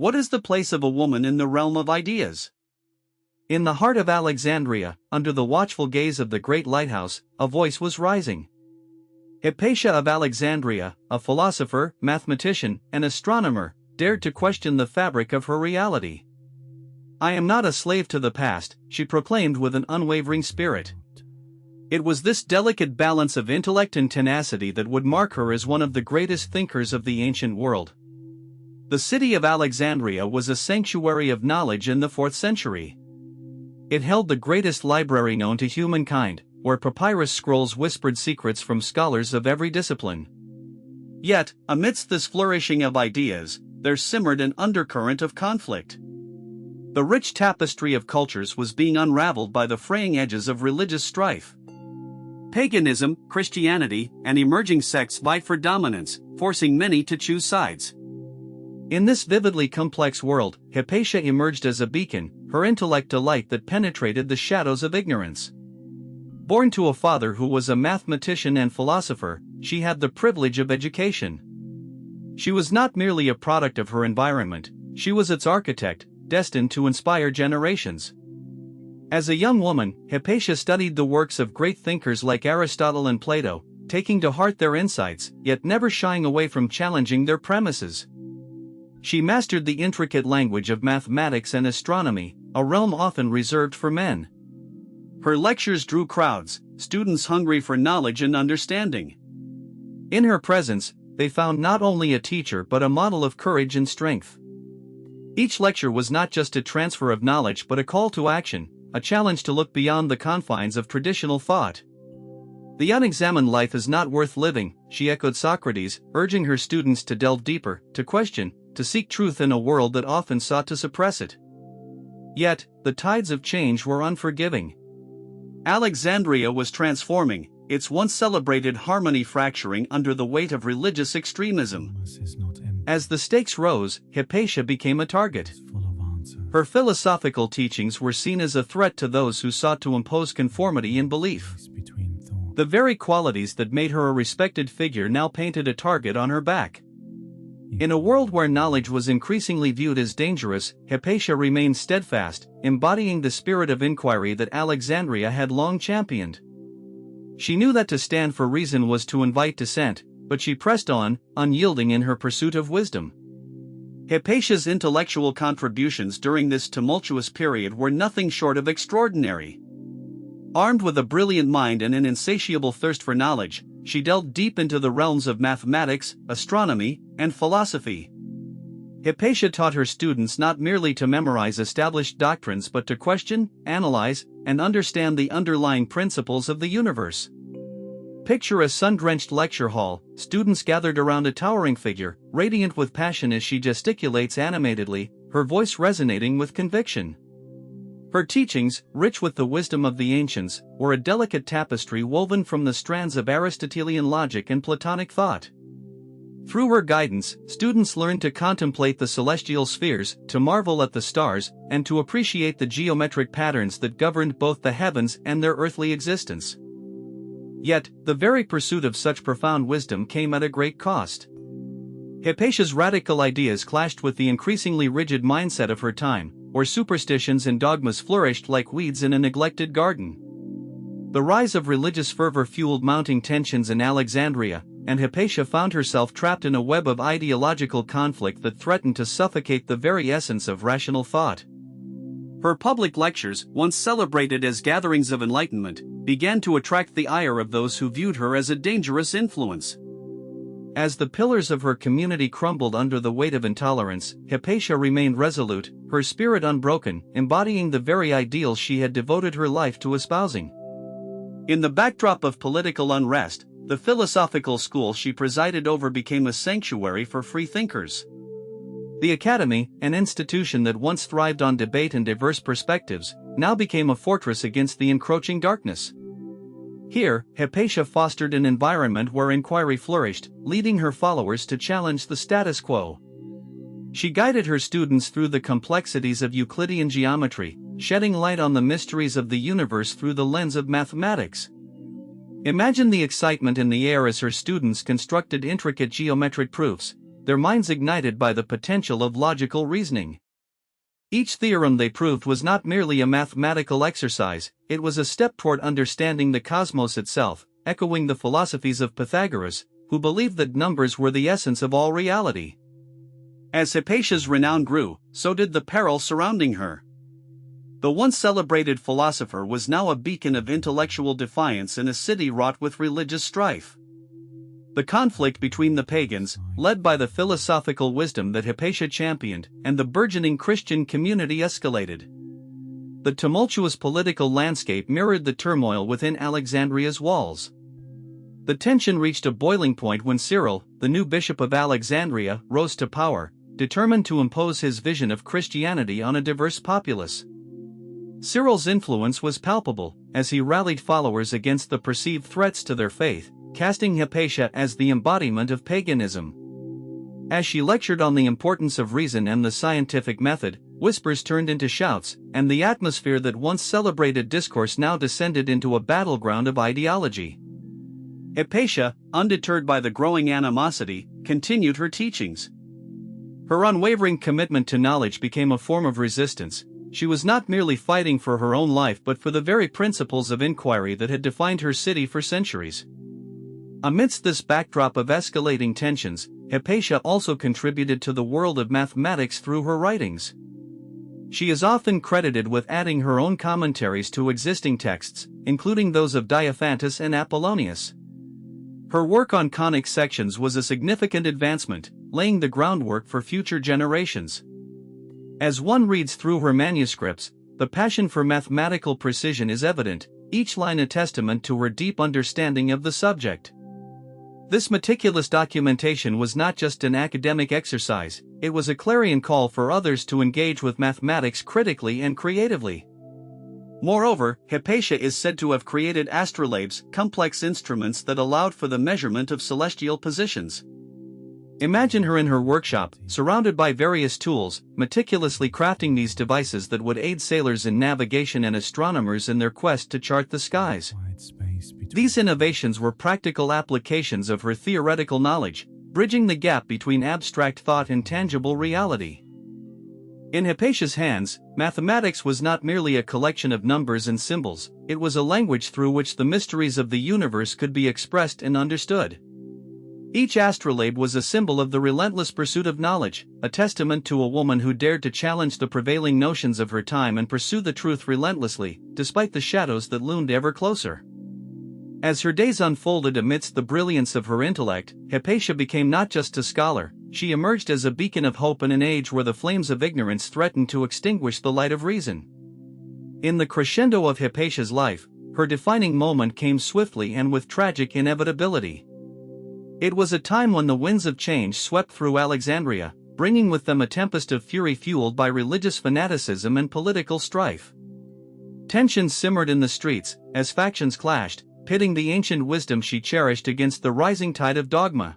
What is the place of a woman in the realm of ideas? In the heart of Alexandria, under the watchful gaze of the great lighthouse, a voice was rising. Hypatia of Alexandria, a philosopher, mathematician, and astronomer, dared to question the fabric of her reality. "I am not a slave to the past," she proclaimed with an unwavering spirit. It was this delicate balance of intellect and tenacity that would mark her as one of the greatest thinkers of the ancient world. The city of Alexandria was a sanctuary of knowledge in the 4th century. It held the greatest library known to humankind, where papyrus scrolls whispered secrets from scholars of every discipline. Yet, amidst this flourishing of ideas, there simmered an undercurrent of conflict. The rich tapestry of cultures was being unraveled by the fraying edges of religious strife. Paganism, Christianity, and emerging sects vied for dominance, forcing many to choose sides. In this vividly complex world, Hypatia emerged as a beacon, her intellect a light that penetrated the shadows of ignorance. Born to a father who was a mathematician and philosopher, she had the privilege of education. She was not merely a product of her environment, she was its architect, destined to inspire generations. As a young woman, Hypatia studied the works of great thinkers like Aristotle and Plato, taking to heart their insights, yet never shying away from challenging their premises. She mastered the intricate language of mathematics and astronomy, a realm often reserved for men. Her lectures drew crowds, students hungry for knowledge and understanding. In her presence, they found not only a teacher but a model of courage and strength. Each lecture was not just a transfer of knowledge but a call to action, a challenge to look beyond the confines of traditional thought. "The unexamined life is not worth living," she echoed Socrates, urging her students to delve deeper, to question, to seek truth in a world that often sought to suppress it. Yet, the tides of change were unforgiving. Alexandria was transforming, its once celebrated harmony fracturing under the weight of religious extremism. As the stakes rose, Hypatia became a target. Her philosophical teachings were seen as a threat to those who sought to impose conformity in belief. The very qualities that made her a respected figure now painted a target on her back. In a world where knowledge was increasingly viewed as dangerous, Hypatia remained steadfast, embodying the spirit of inquiry that Alexandria had long championed. She knew that to stand for reason was to invite dissent, but she pressed on, unyielding in her pursuit of wisdom. Hypatia's intellectual contributions during this tumultuous period were nothing short of extraordinary. Armed with a brilliant mind and an insatiable thirst for knowledge, she delved deep into the realms of mathematics, astronomy, and philosophy. Hypatia taught her students not merely to memorize established doctrines but to question, analyze, and understand the underlying principles of the universe. Picture a sun-drenched lecture hall, students gathered around a towering figure, radiant with passion as she gesticulates animatedly, her voice resonating with conviction. Her teachings, rich with the wisdom of the ancients, were a delicate tapestry woven from the strands of Aristotelian logic and Platonic thought. Through her guidance, students learned to contemplate the celestial spheres, to marvel at the stars, and to appreciate the geometric patterns that governed both the heavens and their earthly existence. Yet, the very pursuit of such profound wisdom came at a great cost. Hypatia's radical ideas clashed with the increasingly rigid mindset of her time, where superstitions and dogmas flourished like weeds in a neglected garden. The rise of religious fervor fueled mounting tensions in Alexandria, and Hypatia found herself trapped in a web of ideological conflict that threatened to suffocate the very essence of rational thought. Her public lectures, once celebrated as gatherings of enlightenment, began to attract the ire of those who viewed her as a dangerous influence. As the pillars of her community crumbled under the weight of intolerance, Hypatia remained resolute, her spirit unbroken, embodying the very ideals she had devoted her life to espousing. In the backdrop of political unrest, the philosophical school she presided over became a sanctuary for free thinkers. The Academy, an institution that once thrived on debate and diverse perspectives, now became a fortress against the encroaching darkness. Here, Hypatia fostered an environment where inquiry flourished, leading her followers to challenge the status quo. She guided her students through the complexities of Euclidean geometry, shedding light on the mysteries of the universe through the lens of mathematics. Imagine the excitement in the air as her students constructed intricate geometric proofs, their minds ignited by the potential of logical reasoning. Each theorem they proved was not merely a mathematical exercise, it was a step toward understanding the cosmos itself, echoing the philosophies of Pythagoras, who believed that numbers were the essence of all reality. As Hypatia's renown grew, so did the peril surrounding her. The once celebrated philosopher was now a beacon of intellectual defiance in a city wrought with religious strife. The conflict between the pagans, led by the philosophical wisdom that Hypatia championed, and the burgeoning Christian community escalated. The tumultuous political landscape mirrored the turmoil within Alexandria's walls. The tension reached a boiling point when Cyril, the new bishop of Alexandria, rose to power, determined to impose his vision of Christianity on a diverse populace. Cyril's influence was palpable, as he rallied followers against the perceived threats to their faith, casting Hypatia as the embodiment of paganism. As she lectured on the importance of reason and the scientific method, whispers turned into shouts, and the atmosphere that once celebrated discourse now descended into a battleground of ideology. Hypatia, undeterred by the growing animosity, continued her teachings. Her unwavering commitment to knowledge became a form of resistance. She was not merely fighting for her own life but for the very principles of inquiry that had defined her city for centuries. Amidst this backdrop of escalating tensions, Hypatia also contributed to the world of mathematics through her writings. She is often credited with adding her own commentaries to existing texts, including those of Diophantus and Apollonius. Her work on conic sections was a significant advancement, laying the groundwork for future generations. As one reads through her manuscripts, the passion for mathematical precision is evident, each line a testament to her deep understanding of the subject. This meticulous documentation was not just an academic exercise, it was a clarion call for others to engage with mathematics critically and creatively. Moreover, Hypatia is said to have created astrolabes, complex instruments that allowed for the measurement of celestial positions. Imagine her in her workshop, surrounded by various tools, meticulously crafting these devices that would aid sailors in navigation and astronomers in their quest to chart the skies. These innovations were practical applications of her theoretical knowledge, bridging the gap between abstract thought and tangible reality. In Hypatia's hands, mathematics was not merely a collection of numbers and symbols, it was a language through which the mysteries of the universe could be expressed and understood. Each astrolabe was a symbol of the relentless pursuit of knowledge, a testament to a woman who dared to challenge the prevailing notions of her time and pursue the truth relentlessly, despite the shadows that loomed ever closer. As her days unfolded amidst the brilliance of her intellect, Hypatia became not just a scholar, she emerged as a beacon of hope in an age where the flames of ignorance threatened to extinguish the light of reason. In the crescendo of Hypatia's life, her defining moment came swiftly and with tragic inevitability. It was a time when the winds of change swept through Alexandria, bringing with them a tempest of fury fueled by religious fanaticism and political strife. Tensions simmered in the streets, as factions clashed, pitting the ancient wisdom she cherished against the rising tide of dogma.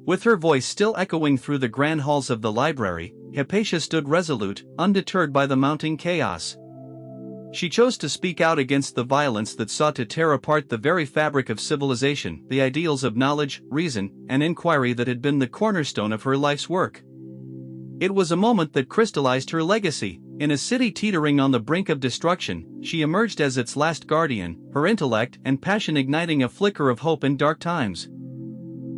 With her voice still echoing through the grand halls of the library, Hypatia stood resolute, undeterred by the mounting chaos. She chose to speak out against the violence that sought to tear apart the very fabric of civilization, the ideals of knowledge, reason, and inquiry that had been the cornerstone of her life's work. It was a moment that crystallized her legacy. In a city teetering on the brink of destruction, she emerged as its last guardian, her intellect and passion igniting a flicker of hope in dark times.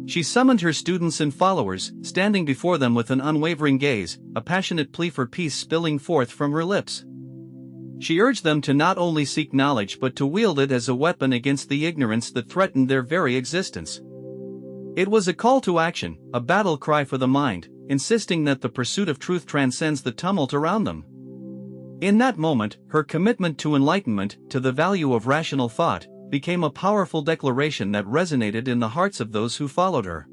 She summoned her students and followers, standing before them with an unwavering gaze, a passionate plea for peace spilling forth from her lips. She urged them to not only seek knowledge but to wield it as a weapon against the ignorance that threatened their very existence. It was a call to action, a battle cry for the mind, insisting that the pursuit of truth transcends the tumult around them. In that moment, her commitment to enlightenment, to the value of rational thought, became a powerful declaration that resonated in the hearts of those who followed her.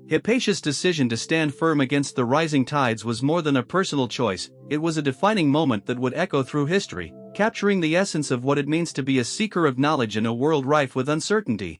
Hypatia's decision to stand firm against the rising tides was more than a personal choice, it was a defining moment that would echo through history, capturing the essence of what it means to be a seeker of knowledge in a world rife with uncertainty.